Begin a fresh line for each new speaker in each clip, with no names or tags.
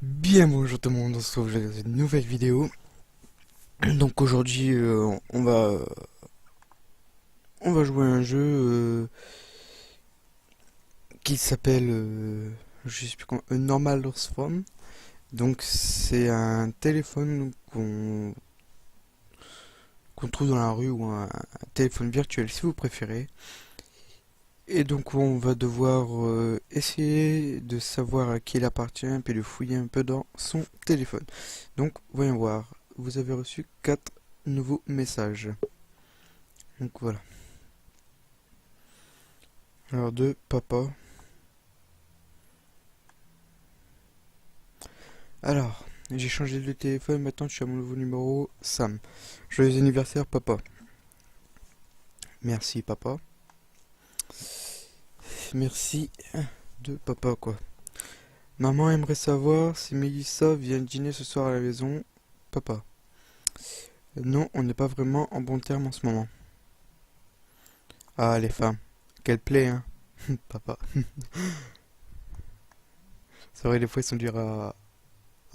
Bien bonjour tout le monde, on se retrouve dans une nouvelle vidéo. Donc aujourd'hui on va jouer à un jeu qui s'appelle je sais plus comment, Normal Lost Phone. Donc c'est un téléphone qu'on trouve dans la rue ou un téléphone virtuel si vous préférez. Et donc on va devoir essayer de savoir à qui il appartient puis de fouiller un peu dans son téléphone. Donc voyons voir. Vous avez reçu 4 nouveaux messages. Donc voilà. Alors de papa. Alors, j'ai changé de téléphone, maintenant je suis à mon nouveau numéro, Sam. Joyeux anniversaire papa. Merci papa. Merci de papa quoi. Maman aimerait savoir si Mélissa vient dîner ce soir à la maison. Papa. Non, on n'est pas vraiment en bon terme en ce moment. Ah les femmes. Quelle plaît hein. Papa. C'est vrai des fois ils sont durs à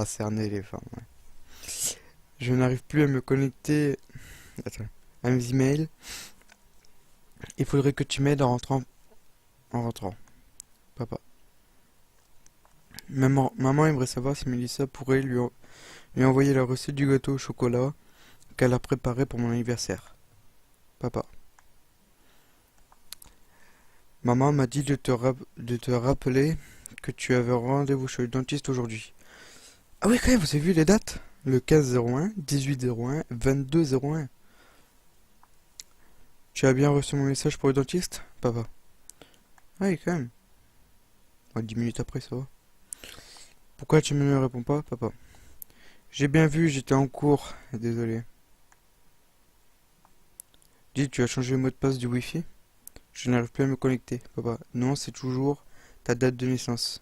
cerner les femmes. Ouais. Je n'arrive plus à me connecter. Attends. À mes emails. Il faudrait que tu m'aides en rentrant. Papa. Maman aimerait savoir si Mélissa pourrait lui envoyer la recette du gâteau au chocolat qu'elle a préparé pour mon anniversaire. Papa. Maman m'a dit de te rappeler que tu avais rendez-vous chez le dentiste aujourd'hui. Ah oui, quand même, vous avez vu les dates? Le 15-01, 18-01, 22-01. Tu as bien reçu mon message pour le dentiste, papa? Ah oui, quand même. Ouais, 10 minutes après, ça va. Pourquoi tu ne me réponds pas, papa? J'ai bien vu, j'étais en cours. Désolé. Dis, tu as changé le mot de passe du Wi-Fi? Je n'arrive plus à me connecter, papa. Non, c'est toujours ta date de naissance.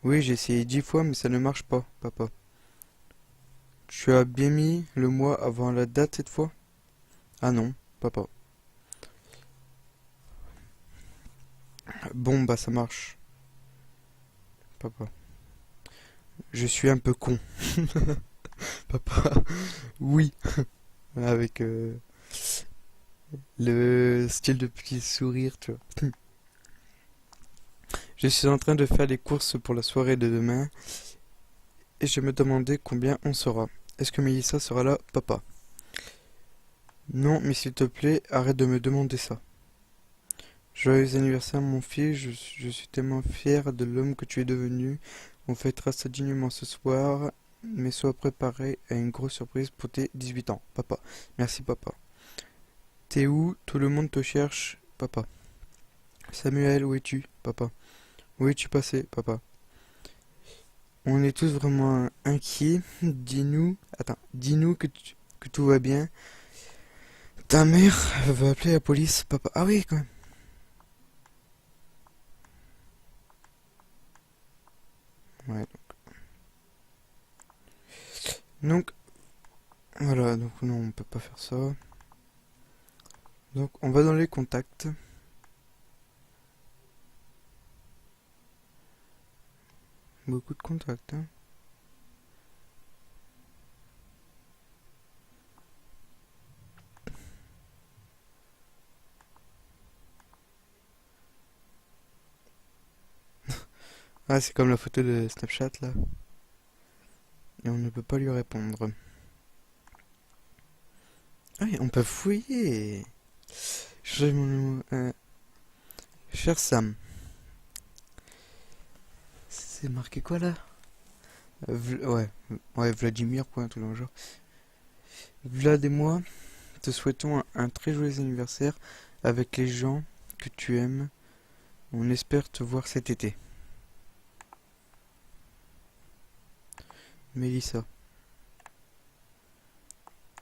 Oui, j'ai essayé 10 fois, mais ça ne marche pas, papa. Tu as bien mis le mois avant la date cette fois? Ah non, papa. Bon, bah ça marche, papa. Je suis un peu con, papa. Oui, avec le style de petit sourire, tu vois. Je suis en train de faire les courses pour la soirée de demain et je me demandais combien on sera. Est-ce que Mélissa sera là, papa? Non, mais s'il te plaît, arrête de me demander ça. Joyeux anniversaire, mon fils, je suis tellement fier de l'homme que tu es devenu. On fêtera ça dignement ce soir, mais sois préparé à une grosse surprise pour tes 18 ans, papa. Merci, papa. T'es où? Tout le monde te cherche, papa. Samuel, où es-tu, papa? Où es-tu passé, papa? On est tous vraiment inquiets. Dis-nous que tout va bien. Ta mère va appeler la police, papa. Ah oui, quand même. Ouais. Donc, voilà, donc non, on peut pas faire ça. Donc, on va dans les contacts. Beaucoup de contacts, hein. Ah, c'est comme la photo de Snapchat, là. Et on ne peut pas lui répondre. Ah oui, on peut fouiller. J'ai mon nom. Cher Sam. C'est marqué quoi, là? Ouais, Vladimir, quoi, un truc dans le genre. Vlad et moi te souhaitons un très joyeux anniversaire avec les gens que tu aimes. On espère te voir cet été. Mélissa.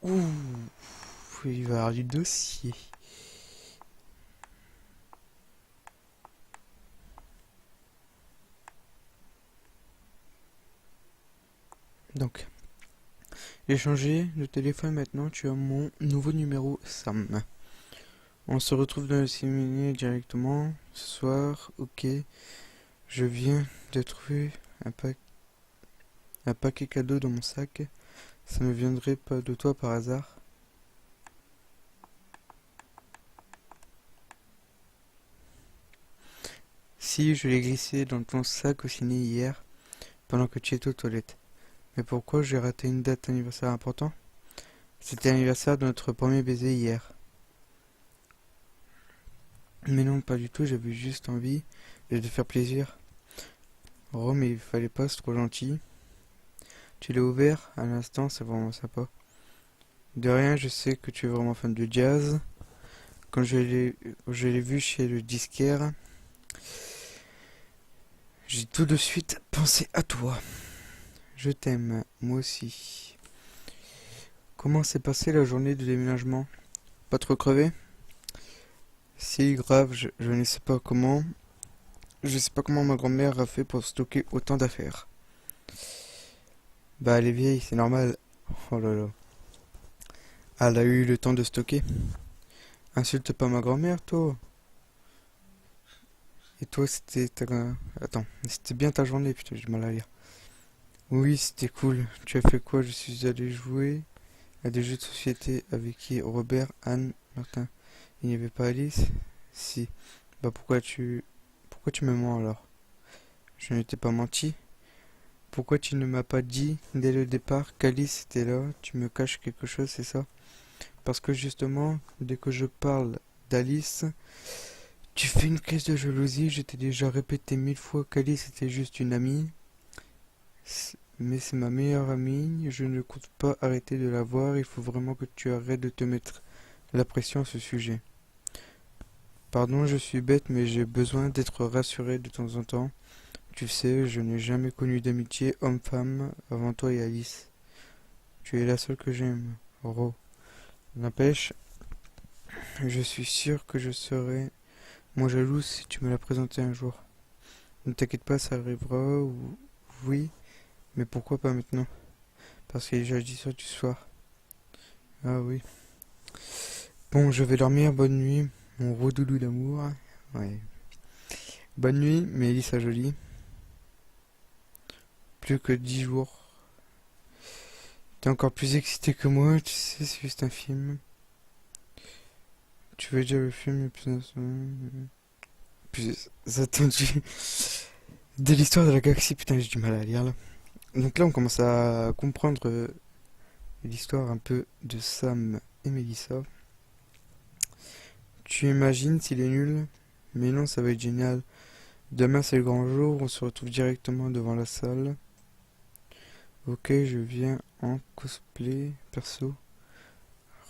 Ouh, il va y avoir du dossier. Donc, j'ai changé de téléphone maintenant, tu as mon nouveau numéro Sam. On se retrouve dans le séminaire directement ce soir, ok. Je viens de trouver un pack un paquet cadeau dans mon sac. Ça ne viendrait pas de toi par hasard? Si, je l'ai glissé dans ton sac au ciné hier, pendant que tu étais aux toilettes. Mais pourquoi j'ai raté une date anniversaire importante? C'était l'anniversaire de notre premier baiser hier. Mais non, pas du tout, j'avais juste envie de te faire plaisir. Oh, mais il fallait pas, c'est trop gentil. Tu l'as ouvert à l'instant, c'est vraiment sympa. De rien, je sais que tu es vraiment fan de jazz. Quand je l'ai vu chez le disquaire, j'ai tout de suite pensé à toi. Je t'aime, moi aussi. Comment s'est passée la journée de déménagement? Pas trop crevé? Si, grave, je ne sais pas comment. Je sais pas comment ma grand-mère a fait pour stocker autant d'affaires. Bah, elle est vieille, c'est normal. Oh là là. Elle a eu le temps de stocker. Insulte pas ma grand-mère, toi. Et toi, c'était ta... Attends, c'était bien ta journée, putain, j'ai du mal à lire. Oui, c'était cool. Tu as fait quoi? Je suis allé jouer à des jeux de société avec qui? Robert, Anne, Martin. Il n'y avait pas Alice? Si. Bah pourquoi tu me mens alors? Je ne t'ai pas menti. Pourquoi tu ne m'as pas dit dès le départ qu'Alice était là? Tu me caches quelque chose, c'est ça? Parce que justement, dès que je parle d'Alice, tu fais une crise de jalousie. Je t'ai déjà répété 1000 fois qu'Alice était juste une amie. Mais c'est ma meilleure amie, je ne compte pas arrêter de la voir, il faut vraiment que tu arrêtes de te mettre la pression à ce sujet. Pardon, je suis bête, mais j'ai besoin d'être rassuré de temps en temps. Tu sais, je n'ai jamais connu d'amitié homme-femme avant toi et Alice. Tu es la seule que j'aime, Ro. N'empêche, je suis sûr que je serais moins jalouse si tu me la présentais un jour. Ne t'inquiète pas, ça arrivera, ou... oui, mais pourquoi pas maintenant? Parce qu'il est déjà 10 heures du soir. Ah oui. Bon, je vais dormir, bonne nuit, mon redoudou d'amour. Ouais. Bonne nuit, Mélissa Jolie. Plus que 10 jours. T'es encore plus excité que moi, tu sais, c'est juste un film. Tu veux dire le film le plus attendu de l'histoire de la galaxie? Putain, j'ai du mal à lire là. Donc là, on commence à comprendre l'histoire un peu de Sam et Mélissa. Tu imagines s'il est nul? Mais non, ça va être génial. Demain, c'est le grand jour, on se retrouve directement devant la salle. Ok, je viens en cosplay, perso.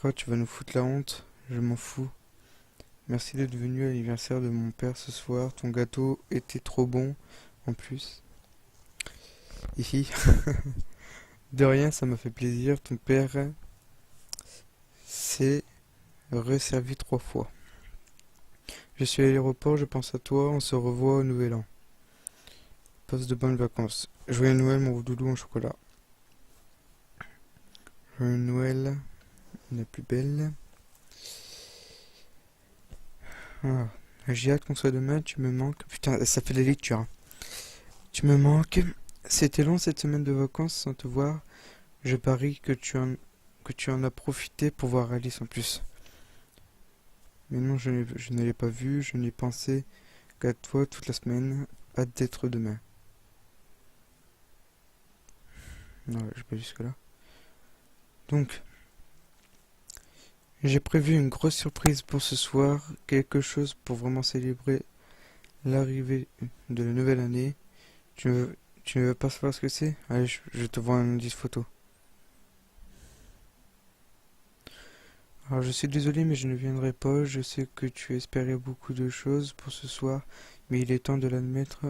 Ah, tu vas nous foutre la honte, je m'en fous. Merci d'être venu à l'anniversaire de mon père ce soir, ton gâteau était trop bon, en plus. Hihi. De rien, ça m'a fait plaisir, ton père s'est resservi 3 fois. Je suis à l'aéroport, je pense à toi, on se revoit au nouvel an. Passe de bonnes vacances. Joyeux Noël, mon doudou en chocolat. Joyeux Noël, la plus belle. Ah, j'ai hâte qu'on soit demain, tu me manques. Putain, ça fait la lecture, hein. Tu me manques. C'était long cette semaine de vacances sans te voir. Je parie que tu en as profité pour voir Alice en plus. Mais non, je ne l'ai pas vue, je n'ai pensé qu'à toi toute la semaine. Hâte d'être demain. Non, je vais pas jusque-là. Donc, j'ai prévu une grosse surprise pour ce soir, quelque chose pour vraiment célébrer l'arrivée de la nouvelle année. Tu ne veux pas savoir ce que c'est? Allez, je te vois un indice photo. Alors je suis désolé mais je ne viendrai pas, je sais que tu espérais beaucoup de choses pour ce soir, mais il est temps de l'admettre,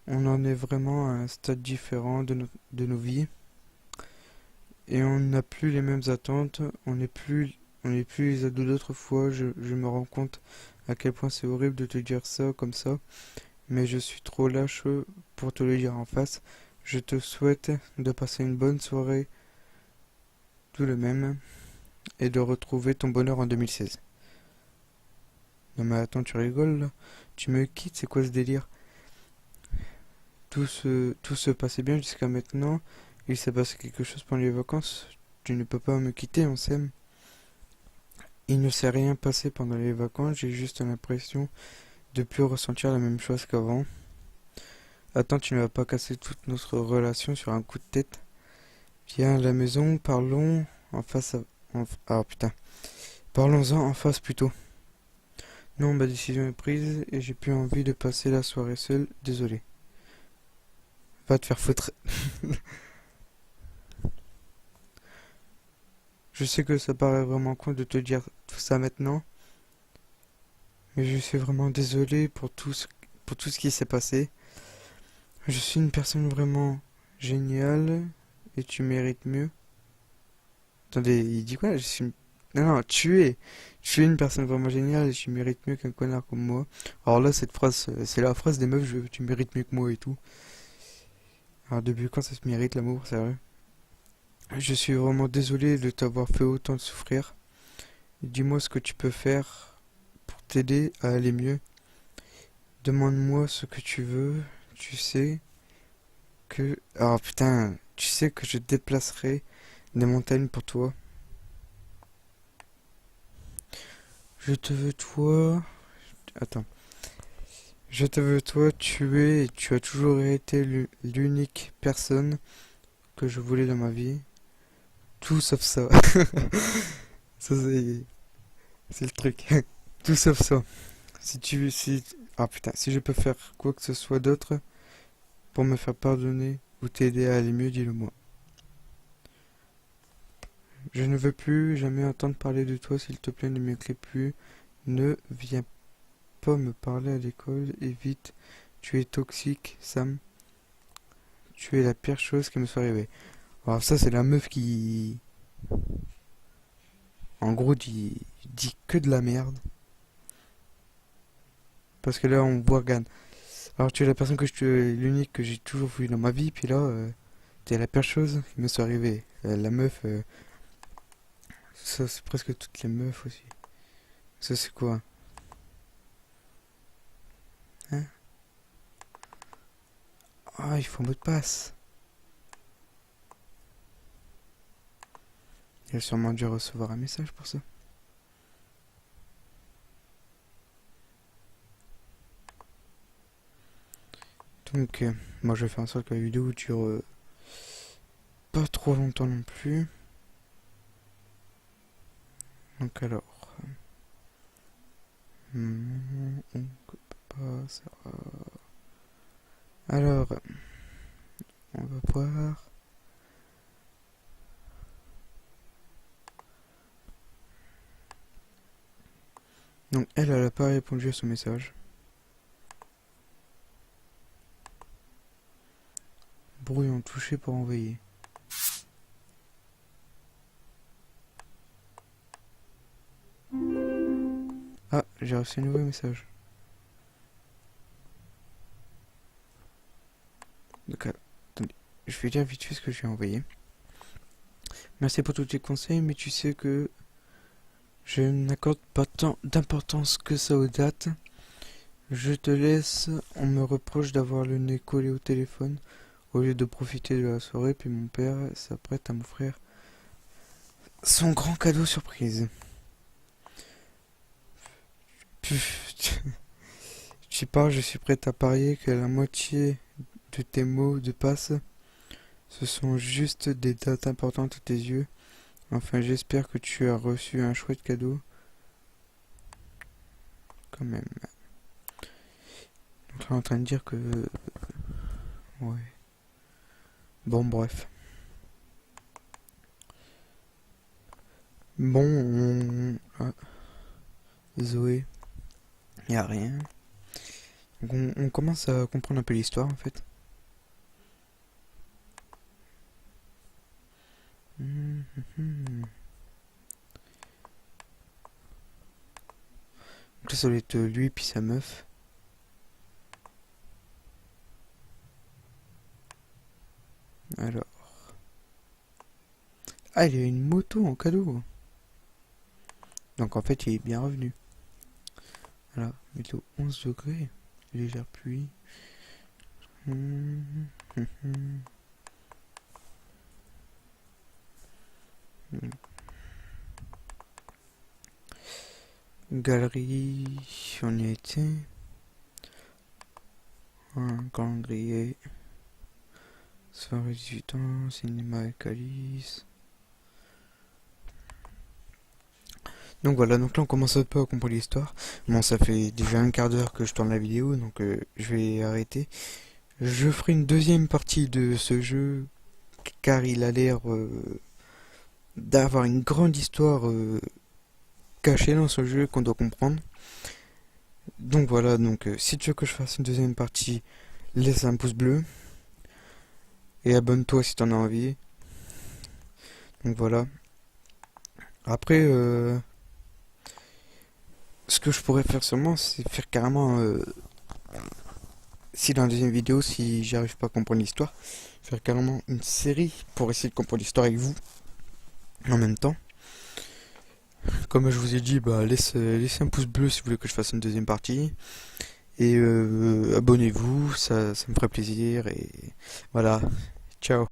on en est vraiment à un stade différent de nos vies, et on n'a plus les mêmes attentes, on n'est plus les ados d'autrefois, je me rends compte à quel point c'est horrible de te dire ça comme ça, mais je suis trop lâche pour te le dire en face. Je te souhaite de passer une bonne soirée, tout de même, et de retrouver ton bonheur en 2016. Non mais attends, tu rigoles là? Tu me quittes, c'est quoi ce délire? tout se passait bien jusqu'à maintenant. Il s'est passé quelque chose pendant les vacances. Tu ne peux pas me quitter, on s'aime. Il ne s'est rien passé pendant les vacances, j'ai juste l'impression de plus ressentir la même chose qu'avant. Attends, tu ne vas pas casser toute notre relation sur un coup de tête. Viens à la maison, parlons en face Ah putain. Parlons-en en face plutôt. Non, ma décision est prise et j'ai plus envie de passer la soirée seule, désolé. Va te faire foutre. Je sais que ça paraît vraiment con de te dire tout ça maintenant, mais je suis vraiment désolé pour tout ce qui s'est passé. Je suis une personne vraiment géniale et tu mérites mieux. Attendez, il dit quoi? Non, non, tu es une personne vraiment géniale et tu mérites mieux qu'un connard comme moi. Alors là, cette phrase, c'est la phrase des meufs, tu mérites mieux que moi et tout. Alors depuis quand ça se mérite l'amour, sérieux? Je suis vraiment désolé de t'avoir fait autant de souffrir. Dis-moi ce que tu peux faire pour t'aider à aller mieux. Demande-moi ce que tu veux. Tu sais que... Ah putain, tu sais que je déplacerai des montagnes pour toi. Je te veux toi... Attends. Je te veux toi, tu es et tu as toujours été l'unique personne que je voulais dans ma vie. Tout sauf ça. Ça c'est le truc. Tout sauf ça. Ah putain, si je peux faire quoi que ce soit d'autre pour me faire pardonner ou t'aider à aller mieux, dis-le-moi. Je ne veux plus jamais entendre parler de toi, s'il te plaît, ne m'écris plus. Ne viens pas me parler à l'école, évite. Tu es toxique, Sam. Tu es la pire chose qui me soit arrivée. Alors ça, c'est la meuf qui... En gros, dit que de la merde. Parce que là, on voit Gan. Alors tu es la personne l'unique que j'ai toujours voulu dans ma vie, puis là, t'es la pire chose qui me soit arrivée. La meuf, ça c'est presque toutes les meufs aussi. Ça c'est quoi? Hein? Ah, il faut un mot de passe. Il a sûrement dû recevoir un message pour ça. Donc, moi je vais faire en sorte que la vidéo dure pas trop longtemps non plus. Donc alors... on coupe pas ça. Alors, on va voir. Donc elle a pas répondu à son message. Brouillon touché pour envoyer. Ah, j'ai reçu un nouveau message. Donc, attendez, je vais dire vite fait ce que je lui ai envoyé. Merci pour tous tes conseils, mais tu sais que je n'accorde pas tant d'importance que ça aux dates. Je te laisse, on me reproche d'avoir le nez collé au téléphone au lieu de profiter de la soirée, puis mon père s'apprête à m'offrir son grand cadeau surprise. Tu parles, je suis prête à parier que la moitié de tes mots de passe, ce sont juste des dates importantes à tes yeux. Enfin, j'espère que tu as reçu un chouette cadeau. Quand même. Donc là, on est en train de dire que... Ouais. Bon, bref. Bon, ah, Zoé, y a rien. Donc on commence à comprendre un peu l'histoire, en fait. Donc là, ça doit être lui puis sa meuf. Alors... Ah, il y a une moto en cadeau. Donc en fait, il est bien revenu. Voilà, météo 11 degrés, légère pluie. Galerie, on y a été. Un calendrier. Soirée 18 ans, cinéma avec Alice. Donc voilà, donc là on commence un peu à comprendre l'histoire. Bon, ça fait déjà un quart d'heure que je tourne la vidéo, donc je vais arrêter. Je ferai une deuxième partie de ce jeu, car il a l'air d'avoir une grande histoire cachée dans ce jeu qu'on doit comprendre. Donc voilà, donc si tu veux que je fasse une deuxième partie, laisse un pouce bleu. Et abonne-toi si t'en as envie. Donc voilà. Après, ce que je pourrais faire seulement, c'est faire carrément, si dans la deuxième vidéo, si j'arrive pas à comprendre l'histoire, faire carrément une série pour essayer de comprendre l'histoire avec vous en même temps. Comme je vous ai dit, bah laissez un pouce bleu si vous voulez que je fasse une deuxième partie. Et abonnez-vous, ça me ferait plaisir. Et voilà, ciao.